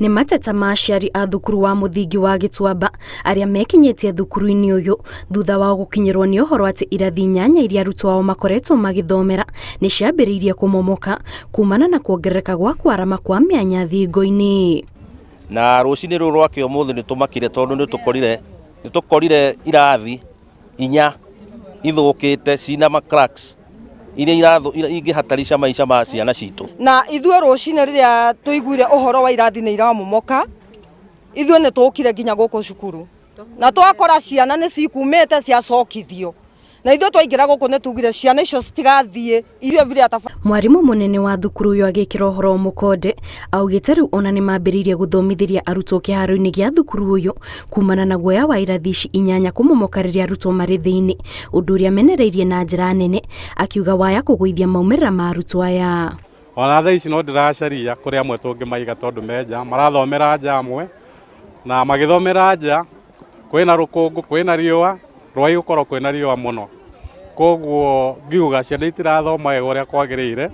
Nĩ mateta ma aciari a thukuru wa mũthingi wa Gĩtuamba arĩa mekinyetie thukuru-inĩ ũyũ thutha wa gũkinyĩrwo nĩ ũhoro atĩ irathi 8 iria arutwo ao makoretwo magĩthomera nĩ ciambĩrĩirie kũmomoka kumana na kuongerereka gwa kwarama kwa mĩanya thingo-inĩ. Na rũcinĩ rũrũ rwake ũmũthĩ nĩ tũmakire tondũ nĩ tũkorire irathi 4 ithũkĩte cina ma cracks iria ingĩhatarisha maica ma ciana citũ. Na ithuĩ rũcinĩ rĩrĩa tũiguire ũhoro wa irathi nĩ iramomoka, ithuĩ nĩ tũkire nginya gũkũ cukuru na twakora ciana nĩ cikumĩte ciacokithio, na ithuĩ twaingĩra gũkũ nĩ tugire ciana icio citigathiĩ irio vile Mwarimũ mũnene wa thukuru ũyũ agĩkĩra ũhoro mũkonde augĩte rĩu ona nĩ mambĩrĩirie gũthomithĩria arutwo kĩharo-inĩ gĩa thukuru ũyũ kumana na guoya wa irathi 8 kũmomoka rĩrĩa arutwo marĩ thĩinĩ, ũndũ ũrĩa menereirie na njĩra nene akiuga waya kũgũithia maumĩrĩra ma arutwo aya. Ona thaa ici no ndĩracaria kũrĩ amwe tũngĩmaiga tondũ menja marathomera nja amwe na magĩthomera nja kwĩna rũkũngũ kwĩna riũa rwai gũkorwo kwĩna riũa mũno, koguo ngiuga ciana itirathoma wega ũrĩa kwagĩrĩire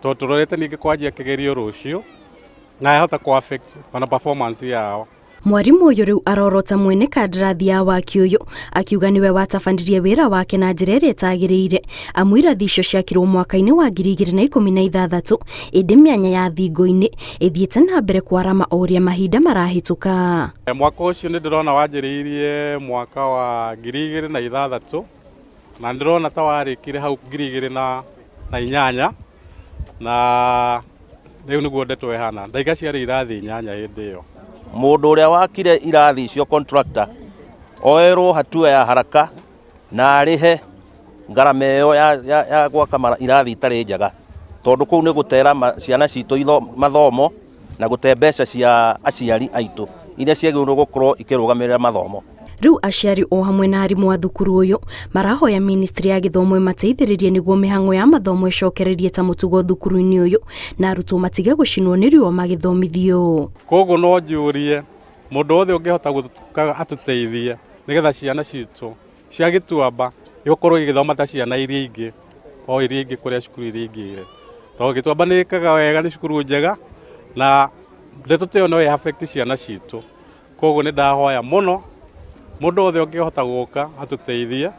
tondũ tũrorete ningĩ kwanjia kĩgerio rũciũ na yahota ku affect ona performance yao. Mwarimũ ũyũ rĩu arorota mwene kandarathi ya waki ũyũ akiuga nĩwe watabandirie wĩra wake na njĩra ĩrĩa ĩtagĩrĩire amu irathi icio ciakirwo mwaka-inĩ wa 2016 ĩndĩ mĩanya ya thingo-inĩ ĩthiĩte na mbere kwarama o ũrĩa mahinda marahĩtũka. Mwaka ũcio nĩ ndĩrona wanjĩrĩirie mwaka wa 2006 na ndĩrona ta warĩkire hau 2008 na rĩu nĩguo ndeto ĩhana ndaiga ciarĩ irathi 8 hĩndĩ ĩyo. Mũndũ ũrĩa wakire irathi icio contractor oerwo hatua ya haraka na arĩhe ngarama ĩyo ya gwaka irathi itarĩ njega tondũ kũu nĩ gũtera ciana citũ mathomo na gũte mbeca cia aciari aitũ iria ciagĩrĩirwo gũkorwo ikĩrũgamĩrĩra mathomo. Rĩu aciari o hamwe na arimũ a thukuru ũyũ marahoya ministry ya gĩthomo ĩmateithĩrĩrie nĩguo mĩhang'o ya mathomo ĩcokererie ta mũtugo thukuru-inĩ ũyũ na arutwo matige gũcinwo nĩ riũa magĩthomithio. Koguo no njũrie mũndũ wothe ũngĩhota gũka atũteithie nĩgetha ciana citũ cia Gĩtuamba igũkorwo igĩthoma ta ciana iria ingĩ o iria ingĩ kũrĩa cukuru iria ingĩ. Tondũ Gĩtuamba nĩ ĩkaga wega nĩ cukuru njega na ndeto tĩyo no ĩ-affect ciana citũ. Koguo nĩ ndahoya mũno mũndũ wothe ũngĩhota gũka atũteithie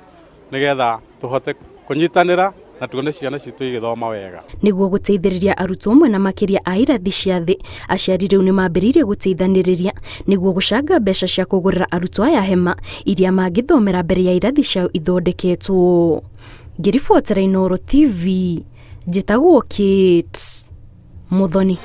nĩgetha tũhote kũnyitanĩra na tuone ciana citũ igĩthoma wega. Nĩguo gũteithĩrĩria arutwo amwe na makĩria a irathi cia thĩ, aciari rĩu nĩ mambĩrĩirie gũteithanĩrĩria nĩguo gũcanga mbeca cia kũgũrĩra arutwo aya hema iria mangĩthomera mbere ya irathi ciao ithondeketwo. Ngĩribotera Inooro TV, njĩtagwo Kate Muthoni.